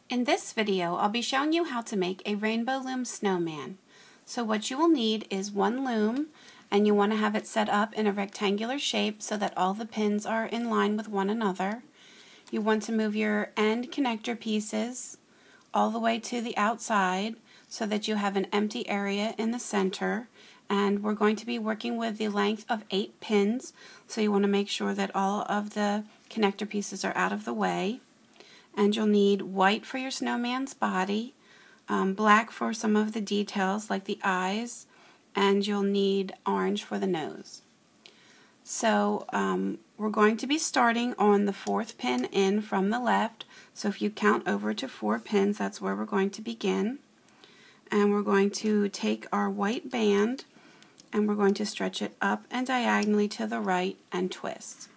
In this video, I'll be showing you how to make a rainbow loom snowman. So what you will need is one loom, and you want to have it set up in a rectangular shape so that all the pins are in line with one another. You want to move your end connector pieces all the way to the outside so that you have an empty area in the center. And we're going to be working with the length of 8 pins, so you want to make sure that all of the connector pieces are out of the way. And you'll need white for your snowman's body, black for some of the details like the eyes, and you'll need orange for the nose. So we're going to be starting on the 4th pin in from the left. So if you count over to 4 pins, that's where we're going to begin. And we're going to take our white band and we're going to stretch it up and diagonally to the right and twist.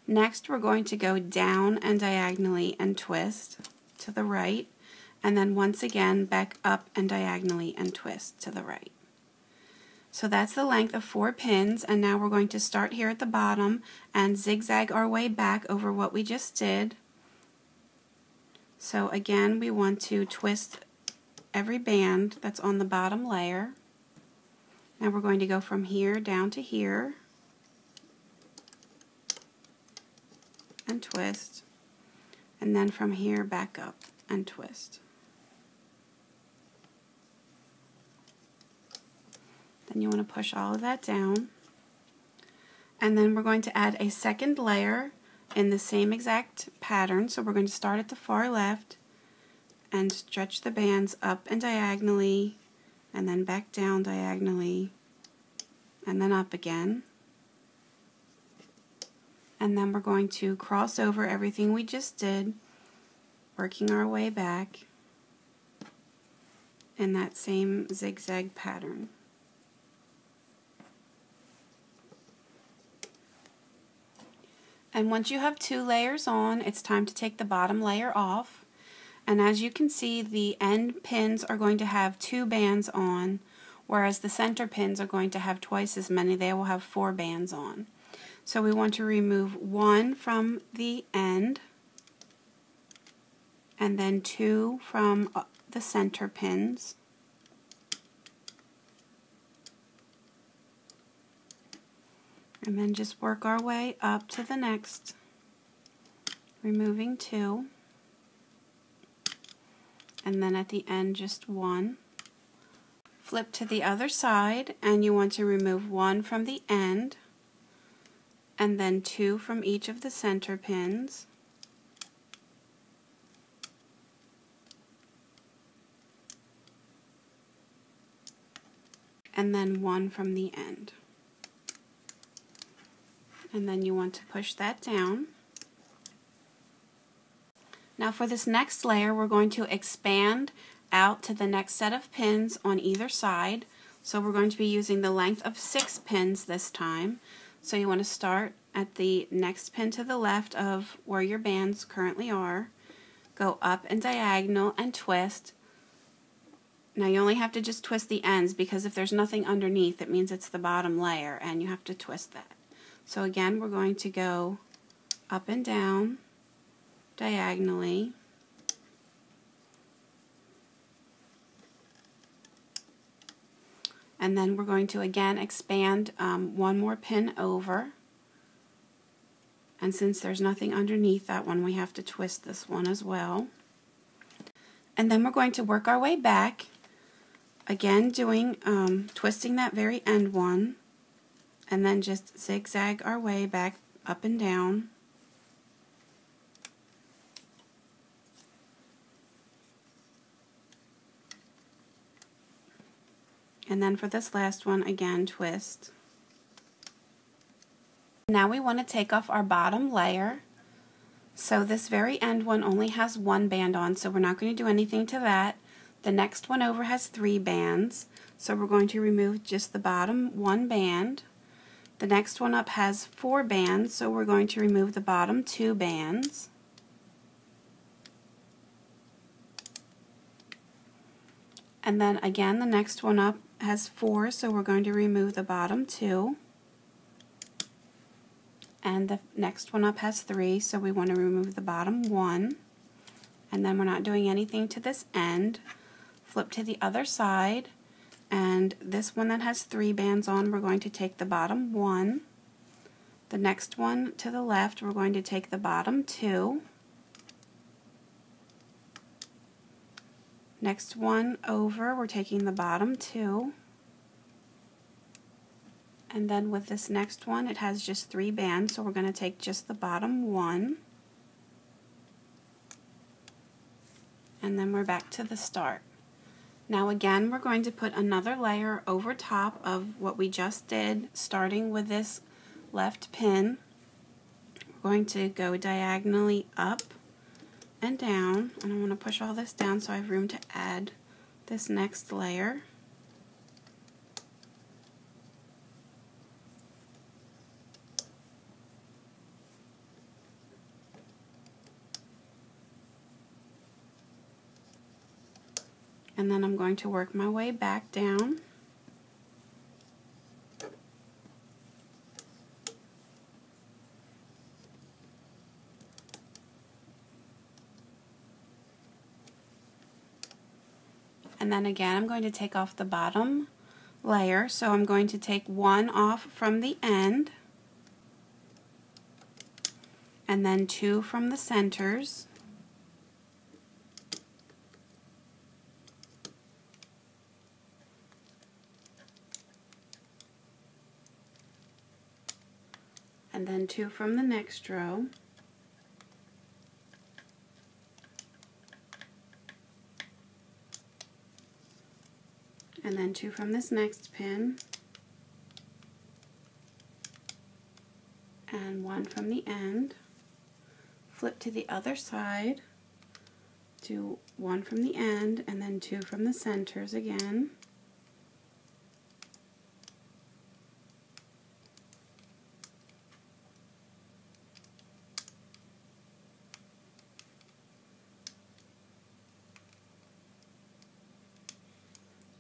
Next, we're going to go down and diagonally and twist to the right, and then once again back up and diagonally and twist to the right. So that's the length of 4 pins, and now we're going to start here at the bottom and zigzag our way back over what we just did. So again, we want to twist every band that's on the bottom layer. Now we're going to go from here down to here and twist, and then from here back up and twist. Then you want to push all of that down, and then we're going to add a second layer in the same exact pattern. So we're going to start at the far left and stretch the bands up and diagonally, and then back down diagonally, and then up again. And then we're going to cross over everything we just did, working our way back in that same zigzag pattern. And once you have 2 layers on, it's time to take the bottom layer off. And as you can see, the end pins are going to have 2 bands on, whereas the center pins are going to have twice as many. They will have 4 bands on. So we want to remove 1 from the end, and then 2 from the center pins. And then just work our way up to the next, removing 2. And then at the end, just 1. Flip to the other side, and you want to remove 1 from the end, and then 2 from each of the center pins. And then 1 from the end. And then you want to push that down. Now for this next layer, we're going to expand out to the next set of pins on either side. So we're going to be using the length of 6 pins this time. So you want to start at the next pin to the left of where your bands currently are, go up and diagonal and twist. Now you only have to just twist the ends, because if there's nothing underneath, it means it's the bottom layer and you have to twist that. So again, we're going to go up and down diagonally, and then we're going to again expand 1 more pin over, and since there's nothing underneath that one, we have to twist this one as well. And then we're going to work our way back, again doing twisting that very end one, and then just zigzag our way back up and down. And then for this last one, again, twist. Now we want to take off our bottom layer. So this very end one only has 1 band on, so we're not going to do anything to that. The next one over has 3 bands, so we're going to remove just the bottom 1 band. The next one up has 4 bands, so we're going to remove the bottom 2 bands. And then again, the next one up has 4, so we're going to remove the bottom 2. And the next one up has 3, so we want to remove the bottom 1. And then we're not doing anything to this end. Flip to the other side, and this one that has 3 bands on, we're going to take the bottom 1. The next one to the left, we're going to take the bottom 2. Next one over, we're taking the bottom 2. And then with this next one, it has just 3 bands, so we're going to take just the bottom 1. And then we're back to the start. Now again, we're going to put another layer over top of what we just did, starting with this left pin. We're going to go diagonally up and down, and I want to push all this down so I have room to add this next layer. And then I'm going to work my way back down. And then again, I'm going to take off the bottom layer, so I'm going to take 1 off from the end, and then 2 from the centers. And then 2 from the next row. And then 2 from this next pin. And 1 from the end. Flip to the other side. Do 1 from the end, and then 2 from the centers again.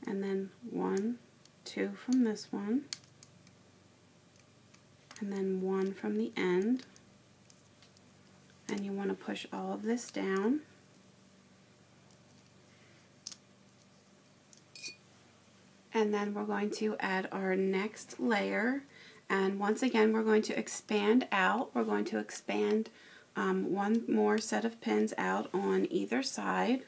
And then 1, 2 from this one, and then 1 from the end, and you want to push all of this down. And then we're going to add our next layer, and once again we're going to expand out. We're going to expand 1 more set of pins out on either side.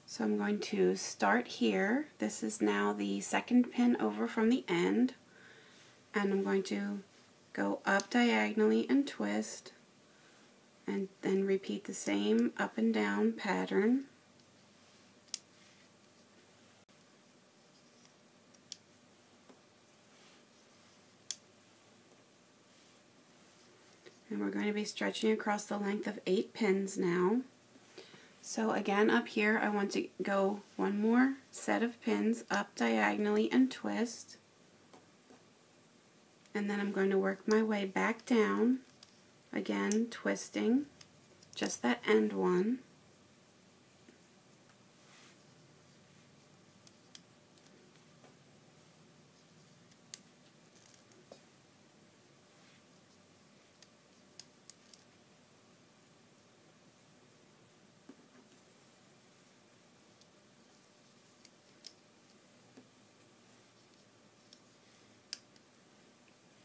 So I'm going to start here. This is now the second pin over from the end, and I'm going to go up diagonally and twist, and then repeat the same up and down pattern. And we're going to be stretching across the length of 8 pins now. So again, up here I want to go 1 more set of pins up diagonally and twist, and then I'm going to work my way back down, again twisting just that end one.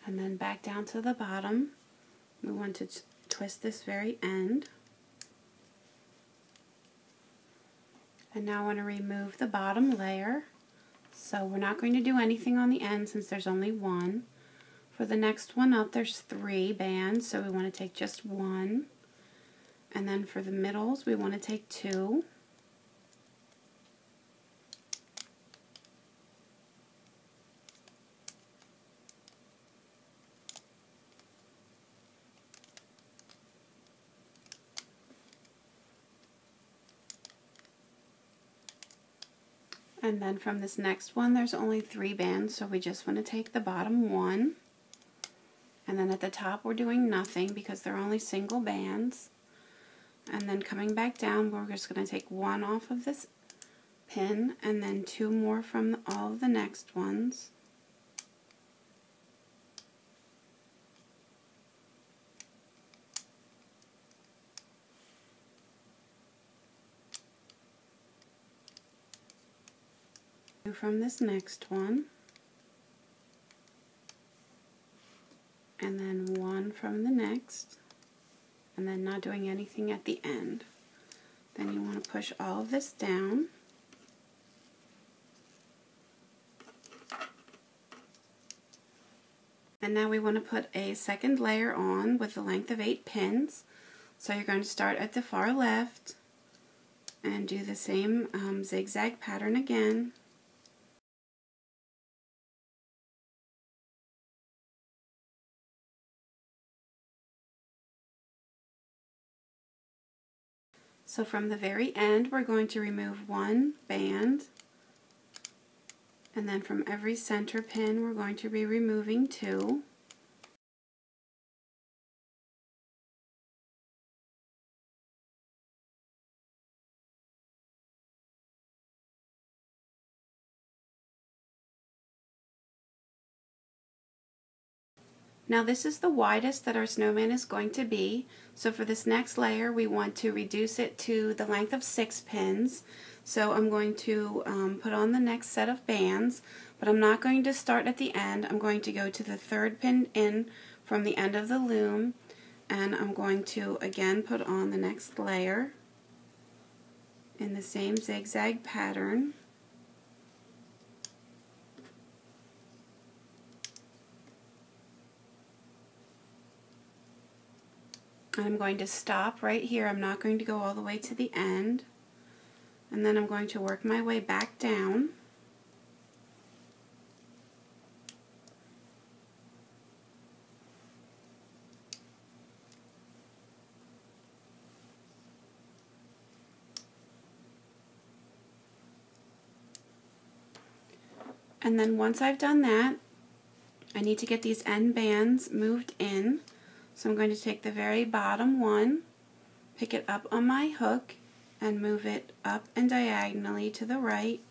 And then back down to the bottom. We want to twist this very end. And now I want to remove the bottom layer. So we're not going to do anything on the end since there's only 1. For the next one up, there's 3 bands, so we want to take just 1. And then for the middles, we want to take 2. And then from this next one, there's only 3 bands, so we just want to take the bottom 1. And then at the top, we're doing nothing because they're only single bands. And then coming back down, we're just going to take 1 off of this pin, and then 2 more from all of the next ones. From this next one, and then 1 from the next, and then not doing anything at the end. Then you want to push all of this down. And now we want to put a second layer on with the length of 8 pins. So you're going to start at the far left and do the same zigzag pattern again. So from the very end, we're going to remove 1 band, and then from every center pin, we're going to be removing 2. Now this is the widest that our snowman is going to be, so for this next layer we want to reduce it to the length of 6 pins. So I'm going to put on the next set of bands, but I'm not going to start at the end. I'm going to go to the 3rd pin in from the end of the loom, and I'm going to again put on the next layer in the same zigzag pattern. I'm going to stop right here. I'm not going to go all the way to the end. And then I'm going to work my way back down. And then once I've done that, I need to get these end bands moved in. So I'm going to take the very bottom one, pick it up on my hook, and move it up and diagonally to the right.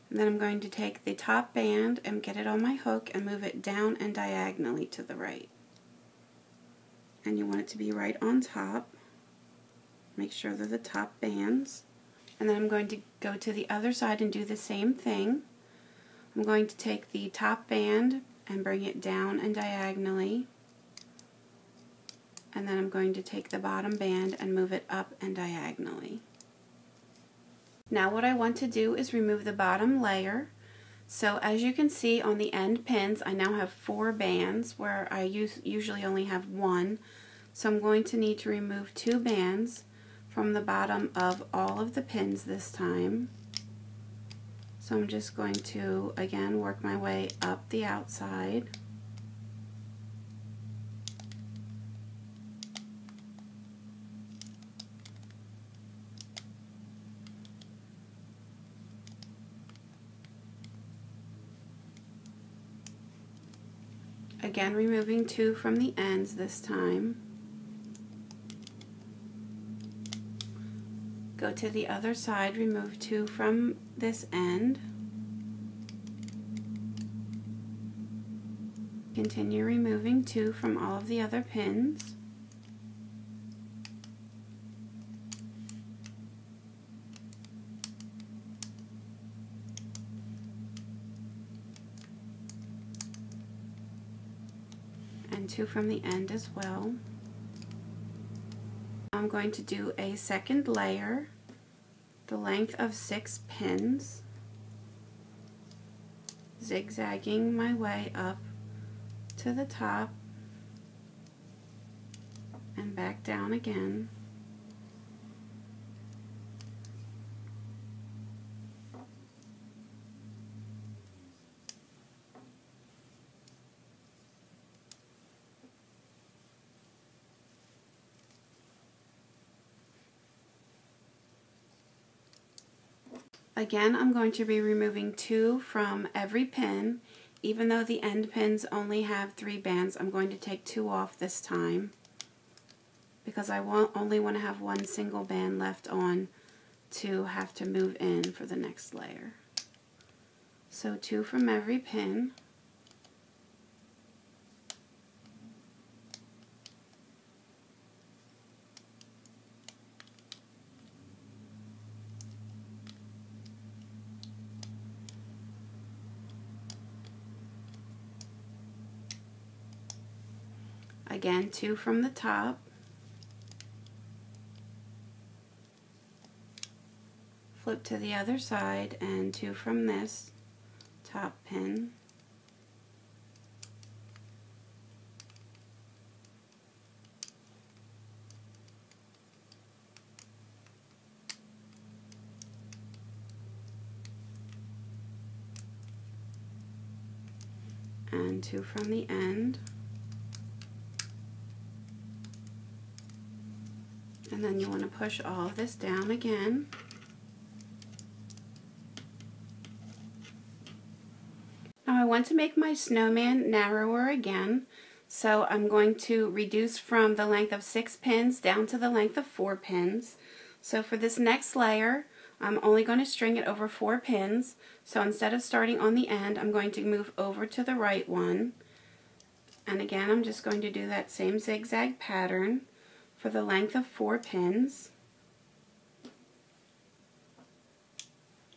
And then I'm going to take the top band and get it on my hook and move it down and diagonally to the right. And you want it to be right on top. Make sure they're the top bands. And then I'm going to go to the other side and do the same thing. I'm going to take the top band and bring it down and diagonally. And then I'm going to take the bottom band and move it up and diagonally. Now what I want to do is remove the bottom layer. So as you can see on the end pins, I now have 4 bands where I usually only have 1. So I'm going to need to remove 2 bands from the bottom of all of the pins this time. So I'm just going to again work my way up the outside. Again, removing 2 from the ends this time. Go to the other side, remove 2 from this end. Continue removing 2 from all of the other pins. And 2 from the end as well. I'm going to do a second layer, the length of 6 pins, zigzagging my way up to the top and back down again. Again, I'm going to be removing 2 from every pin. Even though the end pins only have 3 bands, I'm going to take 2 off this time because I only want to have 1 single band left on to have to move in for the next layer. So 2 from every pin. again 2 from the top, flip to the other side and 2 from this top pin, and 2 from the end, and then you want to push all of this down again. Now I want to make my snowman narrower again, so I'm going to reduce from the length of 6 pins down to the length of 4 pins. So for this next layer, I'm only going to string it over 4 pins. So instead of starting on the end, I'm going to move over to the right one. And again, I'm just going to do that same zigzag pattern for the length of 4 pins.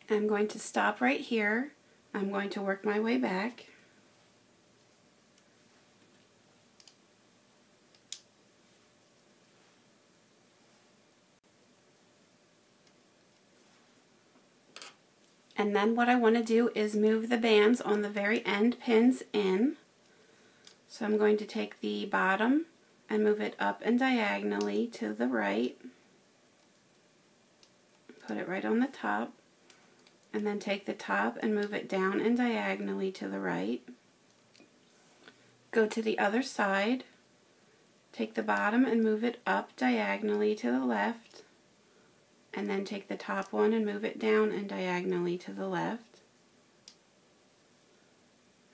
I'm going to stop right here. I'm going to work my way back. And then what I want to do is move the bands on the very end pins in. So I'm going to take the bottom and move it up and diagonally to the right. Put it right on the top. And then take the top and move it down and diagonally to the right. Go to the other side. Take the bottom and move it up diagonally to the left. And then take the top one and move it down and diagonally to the left.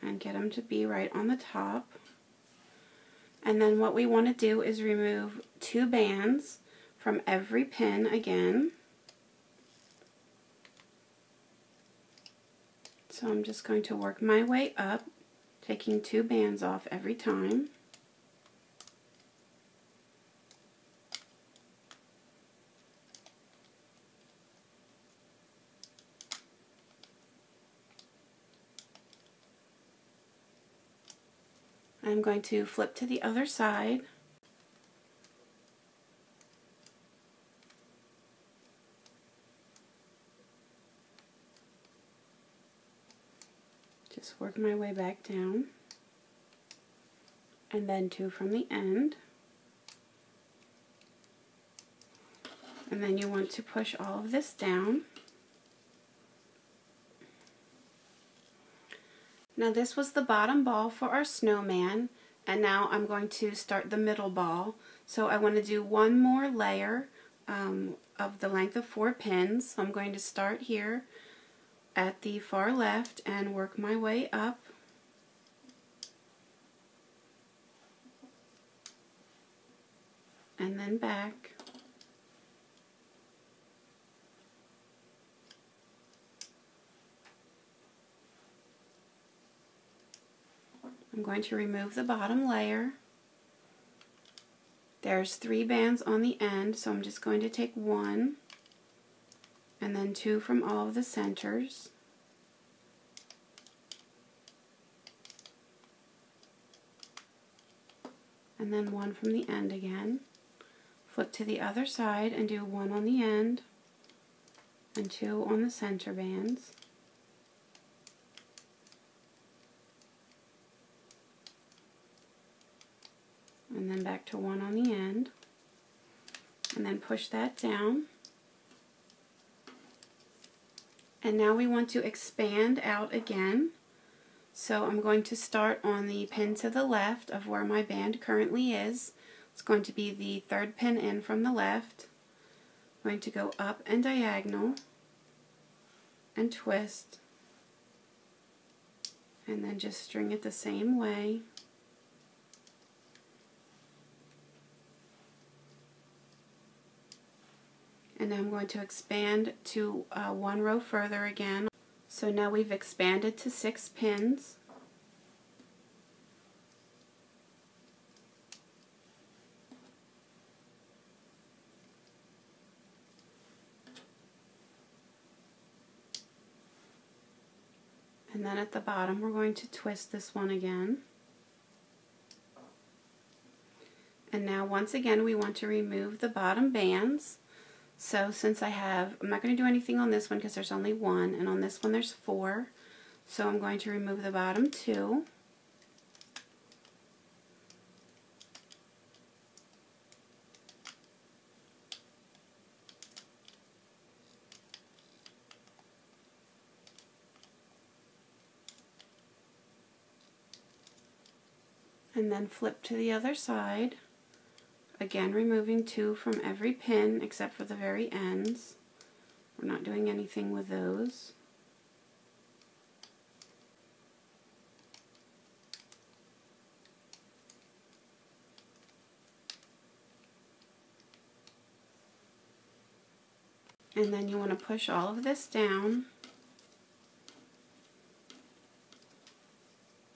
And get them to be right on the top. And then what we want to do is remove 2 bands from every pin again. So I'm just going to work my way up, taking 2 bands off every time. I'm going to flip to the other side. Just work my way back down. And then 2 from the end. And then you want to push all of this down. Now this was the bottom ball for our snowman, and now I'm going to start the middle ball. So I want to do one more layer of the length of 4 pins. So I'm going to start here at the far left and work my way up. And then back. I'm going to remove the bottom layer. There's 3 bands on the end, so I'm just going to take 1 and then 2 from all of the centers. And then 1 from the end again. Flip to the other side and do 1 on the end and 2 on the center bands. And then back to 1 on the end, and then push that down. And now we want to expand out again. So I'm going to start on the pin to the left of where my band currently is. It's going to be the 3rd pin in from the left. I'm going to go up and diagonal and twist, and then just string it the same way. And now I'm going to expand to 1 row further again. So now we've expanded to 6 pins. And then at the bottom we're going to twist this one again. And now once again we want to remove the bottom bands. So since I'm not going to do anything on this one because there's only one, and on this one there's 4. So I'm going to remove the bottom 2. And then flip to the other side, again removing 2 from every pin except for the very ends. We're not doing anything with those. And then you want to push all of this down.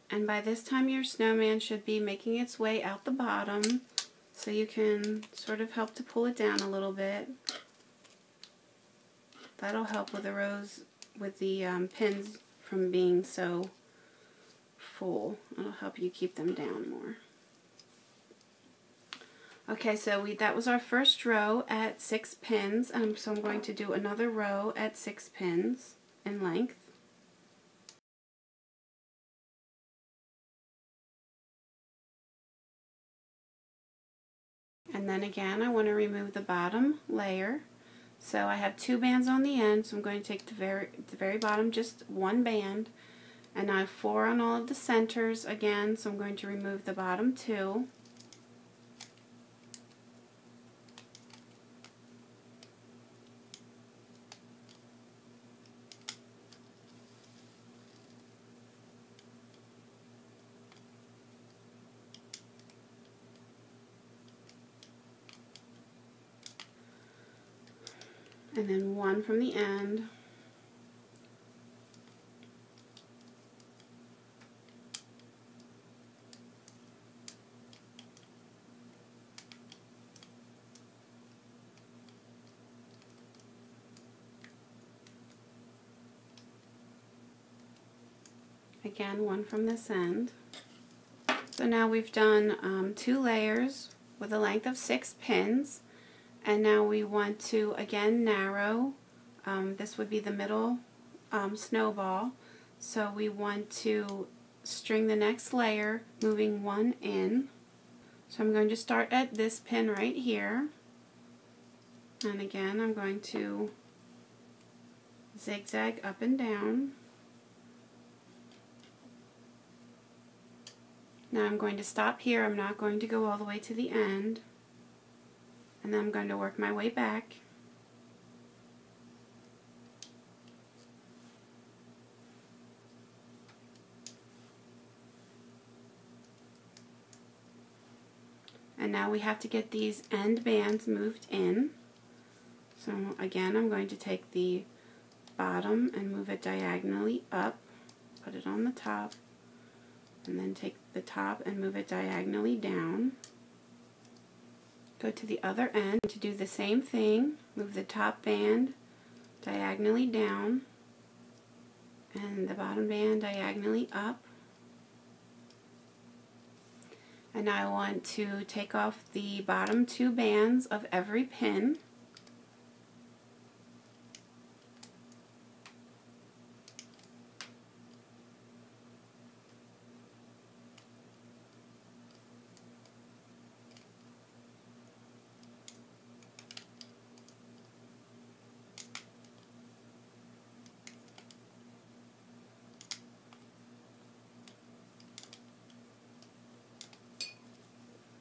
And by this time your snowman should be making its way out the bottom, so you can sort of help to pull it down a little bit. That'll help with the pins from being so full. It'll help you keep them down more. Okay, so that was our first row at 6 pins, and so I'm going to do another row at 6 pins in length. And then again, I want to remove the bottom layer. So I have 2 bands on the end, so I'm going to take the very bottom, just 1 band, and I have 4 on all of the centers again, so I'm going to remove the bottom 2. And then 1 from the end. Again, 1 from this end. So now we've done 2 layers with a length of 6 pins. And now we want to again narrow. This would be the middle snowball. So we want to string the next layer, moving 1 in. So I'm going to start at this pin right here. And again, I'm going to zigzag up and down. Now I'm going to stop here. I'm not going to go all the way to the end. And then I'm going to work my way back. And now we have to get these end bands moved in. So again, I'm going to take the bottom and move it diagonally up, put it on the top, and then take the top and move it diagonally down. Go to the other end to do the same thing. Move the top band diagonally down and the bottom band diagonally up. And now I want to take off the bottom 2 bands of every pin.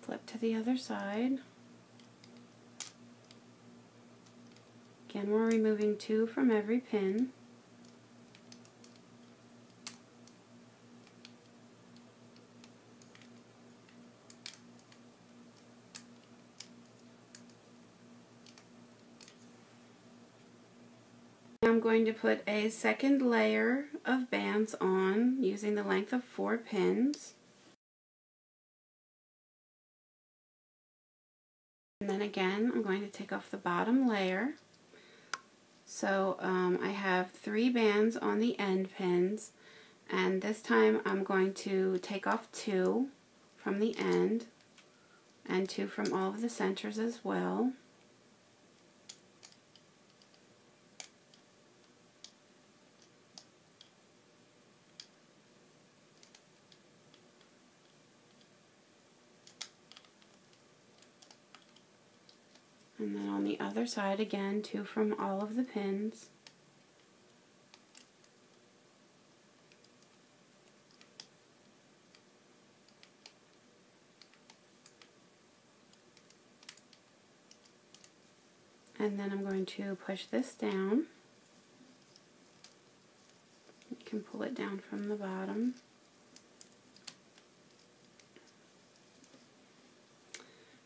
Flip to the other side. Again, we're removing 2 from every pin. I'm going to put a second layer of bands on using the length of 4 pins. And then again, I'm going to take off the bottom layer. So I have 3 bands on the end pins, and this time I'm going to take off 2 from the end and 2 from all of the centers as well. And then on the other side again, 2 from all of the pins. And then I'm going to push this down. You can pull it down from the bottom.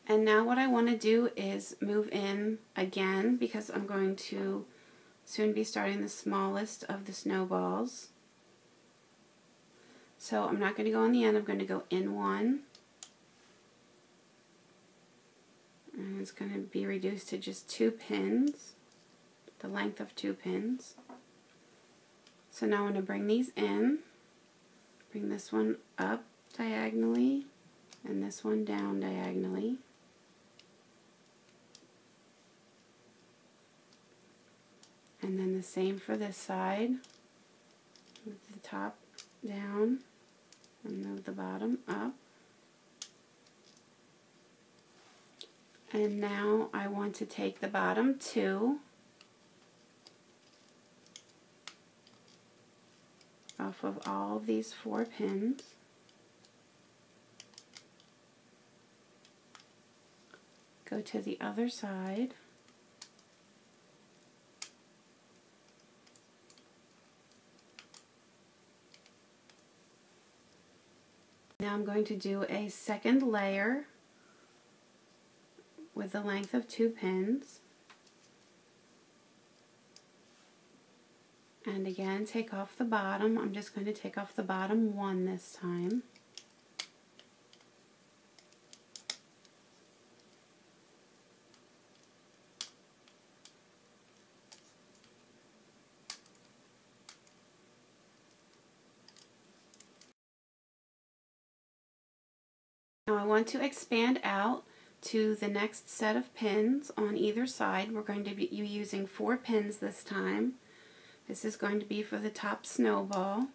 And now what I want to do is move in again, because I'm going to soon be starting the smallest of the snowballs. So I'm not going to go on the end, I'm going to go in one. And it's going to be reduced to just 2 pins, the length of 2 pins. So now I'm going to bring these in, bring this one up diagonally, and this one down diagonally. And then the same for this side, move the top down and move the bottom up. And now I want to take the bottom 2 off of all of these 4 pins. Go to the other side. Now I'm going to do a second layer with the length of 2 pins. And again, take off the bottom. I'm just going to take off the bottom 1 this time. Now I want to expand out to the next set of pins on either side. We're going to be using 4 pins this time. This is going to be for the top snowball.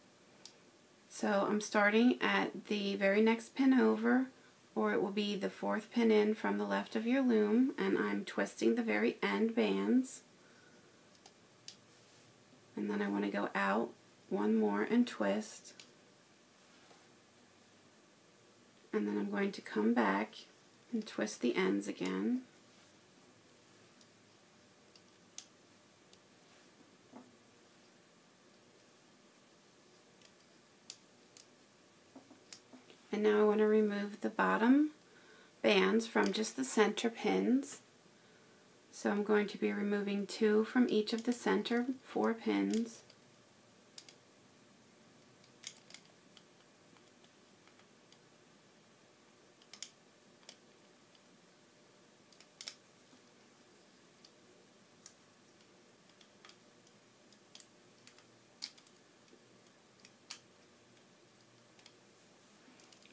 So I'm starting at the very next pin over, or it will be the 4th pin in from the left of your loom, and I'm twisting the very end bands. And then I want to go out 1 more and twist. And then I'm going to come back and twist the ends again. And now I want to remove the bottom bands from just the center pins. So I'm going to be removing 2 from each of the center 4 pins.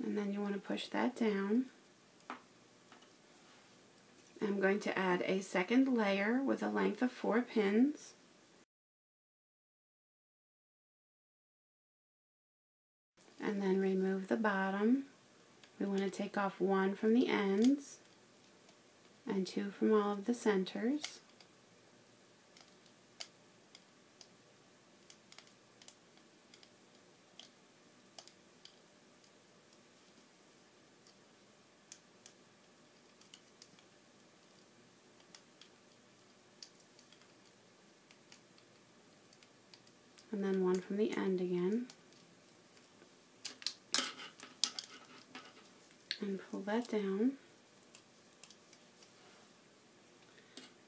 And then you want to push that down. I'm going to add a second layer with a length of 4 pins. And then remove the bottom. We want to take off 1 from the ends and 2 from all of the centers. And then 1 from the end again. And pull that down.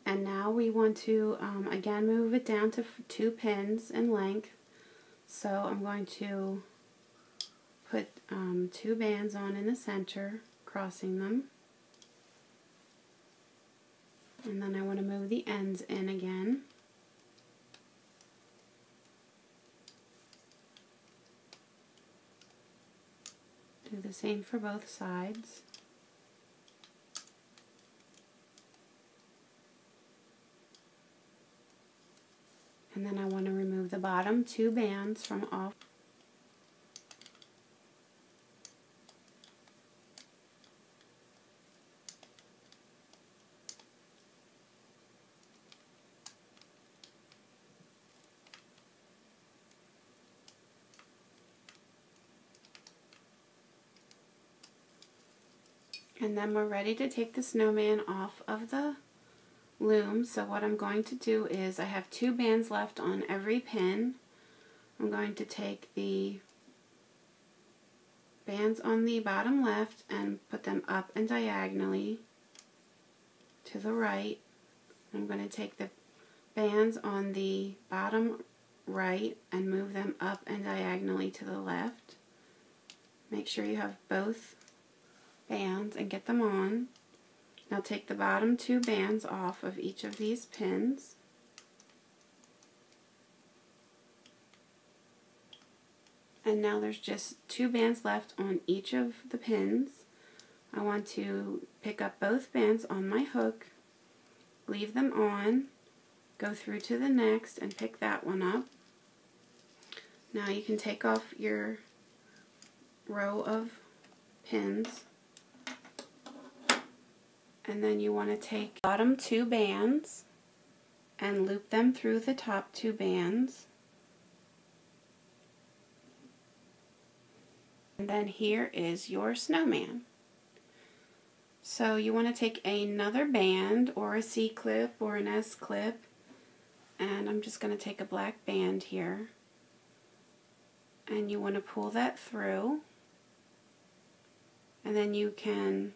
And now we want to again move it down to 2 pins in length. So I'm going to put 2 bands on in the center, crossing them. And then I want to move the ends in again. Do the same for both sides. And then I want to remove the bottom 2 bands from off. And then we're ready to take the snowman off of the loom. So what I'm going to do is, I have 2 bands left on every pin. I'm going to take the bands on the bottom left and put them up and diagonally to the right. I'm going to take the bands on the bottom right and move them up and diagonally to the left. Make sure you have both bands and get them on. Now take the bottom 2 bands off of each of these pins. And now there's just 2 bands left on each of the pins. I want to pick up both bands on my hook, leave them on, go through to the next and pick that one up. Now you can take off your row of pins, and then you want to take the bottom 2 bands and loop them through the top 2 bands. And then here is your snowman. So you want to take another band or a C-clip or an S-clip, and I'm just going to take a black band here, and you want to pull that through, and then you can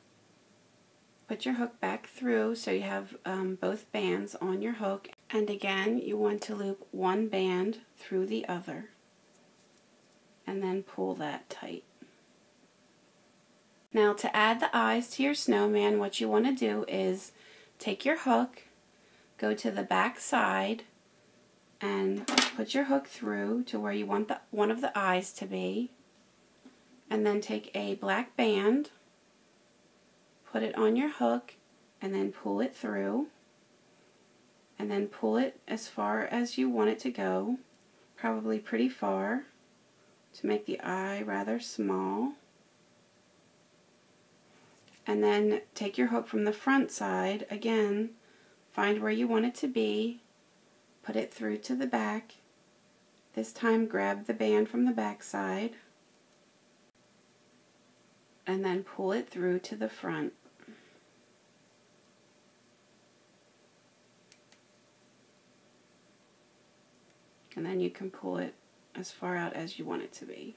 put your hook back through so you have both bands on your hook, and again you want to loop one band through the other and then pull that tight. Now to add the eyes to your snowman, what you want to do is take your hook, go to the back side and put your hook through to where you want one of the eyes to be, and then take a black band, put it on your hook, and then pull it through, and then pull it as far as you want it to go, probably pretty far, to make the eye rather small. And then take your hook from the front side, again, find where you want it to be, put it through to the back. This time grab the band from the back side, and then pull it through to the front. And then you can pull it as far out as you want it to be.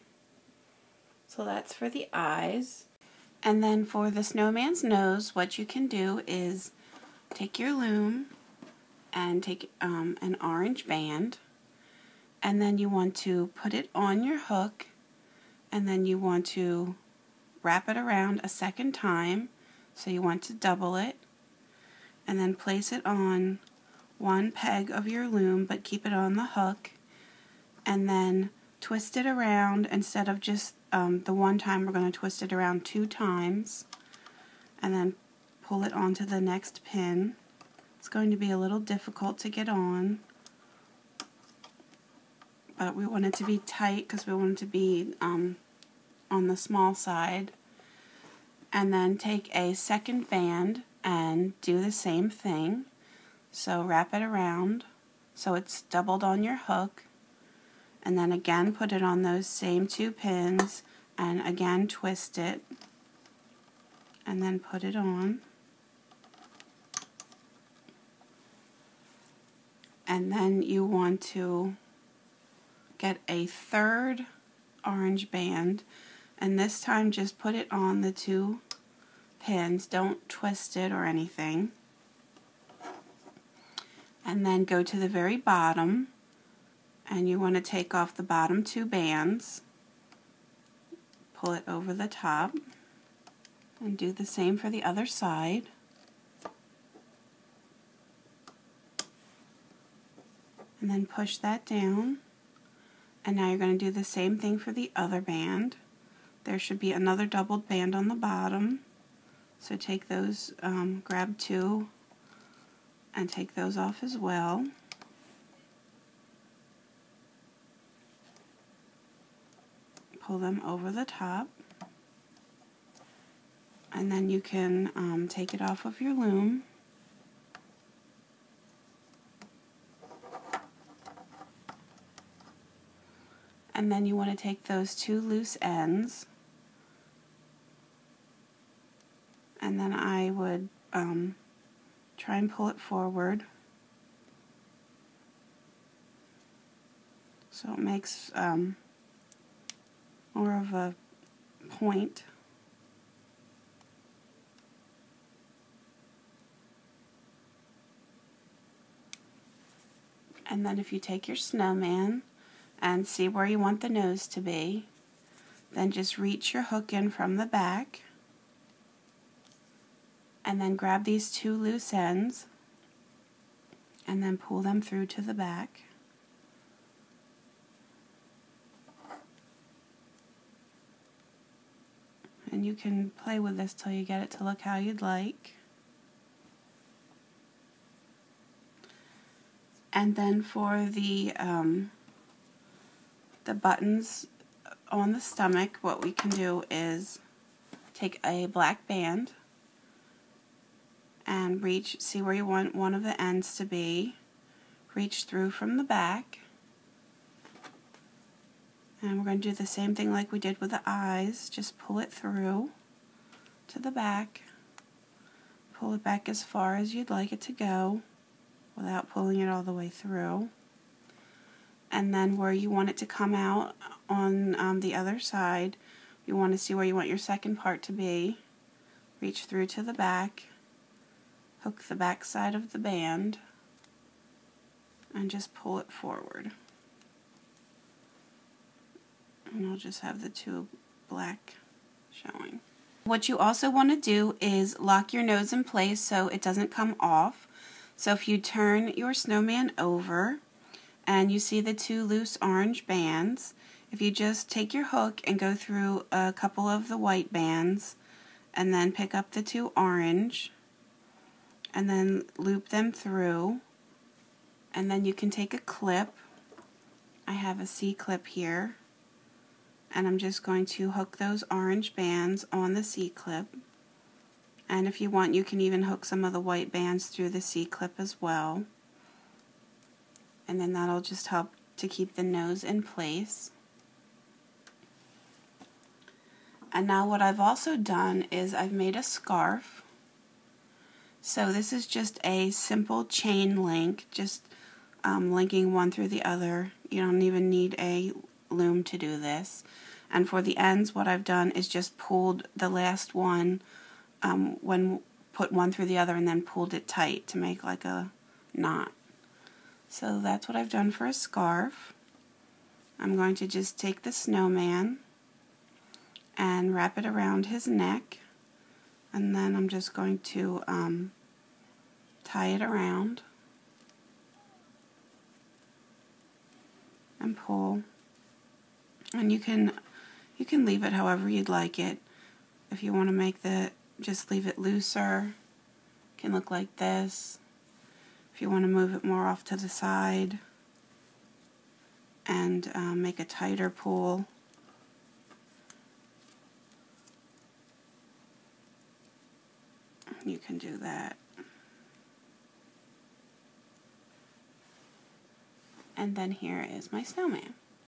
So that's for the eyes. And then for the snowman's nose, what you can do is take your loom and take an orange band, and then you want to put it on your hook, and then you want to wrap it around a second time, so you want to double it, and then place it on one peg of your loom, but keep it on the hook, and then twist it around. Instead of just the one time, we're going to twist it around 2 times, and then pull it onto the next pin. It's going to be a little difficult to get on, but we want it to be tight because we want it to be on the small side. And then take a second band and do the same thing. So wrap it around so it's doubled on your hook, and then again put it on those same 2 pins and again twist it and then put it on. And then you want to get a third orange band, and this time just put it on the 2 pins, don't twist it or anything. And then go to the very bottom, and you want to take off the bottom 2 bands, pull it over the top, and do the same for the other side. And then push that down, and now you're going to do the same thing for the other band. There should be another doubled band on the bottom, so take those, grab 2 and take those off as well. pull them over the top. And then you can take it off of your loom. And then you want to take those two loose ends, and then I would try and pull it forward so it makes more of a point. And then if you take your snowman and see where you want the nose to be, then just reach your hook in from the back and then grab these two loose ends and then pull them through to the back. And you can play with this till you get it to look how you'd like. And then for the buttons on the stomach, what we can do is take a black band and see where you want one of the ends to be, reach through from the back, and we're going to do the same thing like we did with the eyes, just pull it through to the back, pull it back as far as you'd like it to go without pulling it all the way through. And then where you want it to come out on the other side, you want to see where you want your second part to be. Reach through to the back, hook the back side of the band, and just pull it forward. And I'll just have the two black showing. What you also want to do is lock your nose in place so it doesn't come off. So if you turn your snowman over and you see the two loose orange bands, if you just take your hook and go through a couple of the white bands and then pick up the two orange and then loop them through, and then you can take a clip. I have a C-clip here, and I'm just going to hook those orange bands on the C-clip. And if you want, you can even hook some of the white bands through the C-clip as well. And then that'll just help to keep the nose in place. And now what I've also done is I've made a scarf. So this is just a simple chain link, just linking one through the other. You don't even need a loom to do this. And for the ends, what I've done is just pulled the last one, put one through the other and then pulled it tight to make like a knot. So that's what I've done for a scarf. I'm going to just take the snowman and wrap it around his neck, and then I'm just going to tie it around and pull. And you can leave it however you'd like it. If you want to make just leave it looser, it can look like this. If you want to move it more off to the side and make a tighter pull, you can do that. And then here is my snowman.